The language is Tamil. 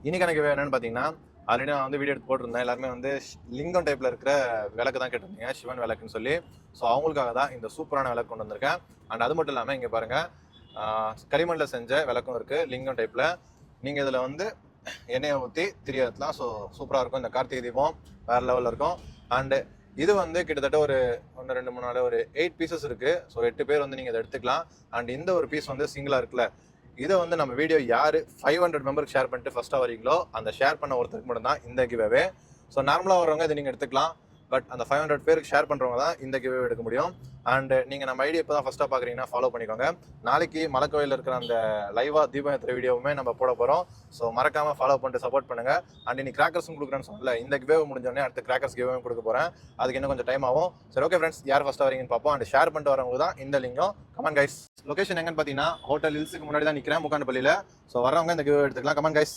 இன்னைக்கான கிவே என்னன்னு பார்த்தீங்கன்னா, ஆல்ரெடி நான் வந்து வீடியோ எடுத்து போட்டிருந்தேன். எல்லாருமே வந்து லிங்கம் டைப்ல இருக்கிற விளக்கு தான் கேட்டிருந்தீங்க, சிவன் விளக்குன்னு சொல்லி. ஸோ அவங்களுக்காக தான் இந்த சூப்பரான விளக்கு கொண்டு வந்திருக்கேன். அண்ட் அது மட்டும் இல்லாமல் இங்கே பாருங்க, களிமண்ணில் செஞ்ச விளக்கும் இருக்கு லிங்கம் டைப்ல. நீங்கள் இதில் வந்து எண்ணெயை ஊற்றி திரி ஏற்றலாம். ஸோ சூப்பராக இருக்கும். இந்த கார்த்திகை தீபம் வேற லெவலில் இருக்கும். அண்டு இது வந்து கிட்டத்தட்ட ஒரு 1 2 3 4 ஒரு 8 பீசஸ் இருக்கு. ஸோ 8 பேர் வந்து நீங்கள் இதை எடுத்துக்கலாம். அண்ட் இந்த ஒரு பீஸ் வந்து சிங்கிளாக இருக்குல்ல, இதை வந்து நம்ம வீடியோ யார் 500 மெம்பருக்கு ஷேர் பண்ணிட்டு ஃபர்ஸ்ட்டாக வரீங்களோ அந்த ஷேர் பண்ண ஒருத்தருக்கு மட்டும் தான் இந்த கிவ்வே. ஸோ நார்மலாக வரவங்க இதை நீங்கள் எடுத்துக்கலாம். பட் அந்த 500 பேருக்கு ஷேர் பண்ணுறவங்க தான் இந்த கிவ்வே எடுக்க முடியும். அண்ட் நீங்கள் நம்ம ஐடியா இப்போ தான் ஃபஸ்ட்டாக பார்க்குறீங்கன்னா ஃபாலோ பண்ணிக்கோங்க. நாளைக்கு மலைக்கோயிலில் இருக்கிற அந்த லைவாக தீபம் ஏற்றுற வீடியோவுமே நம்ம போட போகிறோம். ஸோ மறக்காமல் ஃபாலோ பண்ணிட்டு சப்போர்ட் பண்ணுங்கள். அண்ட் இன்னைக்கு கிராக்கர்ஸும் கொடுக்குறேன்னு சொல்லல, இந்த கிவ்வே முடிஞ்சோடனே அடுத்த கிராக்கர்ஸ் கிவ்வே கொடுக்க போகிறேன். அதுக்கு இன்னும் கொஞ்சம் டைம் ஆகும். சரி, ஓகே ஃப்ரெண்ட்ஸ், யார் ஃபஸ்ட்டாக வரீங்கன்னு பார்ப்போம். அண்ட் ஷேர் பண்ணிட்டு வரவங்க தான் இந்த லிங்கும். Comment guys. லொகேஷன் எங்கன்னு பார்த்தீங்கன்னா ஹோட்டல் ஹில்ஸுக்கு முன்னாடி தான் நிற்கிறேன், முக்காண்டப்பள்ளியில். ஸோ வரவங்க இந்த கிவ்வே எடுத்துக்கலாம். Comment guys.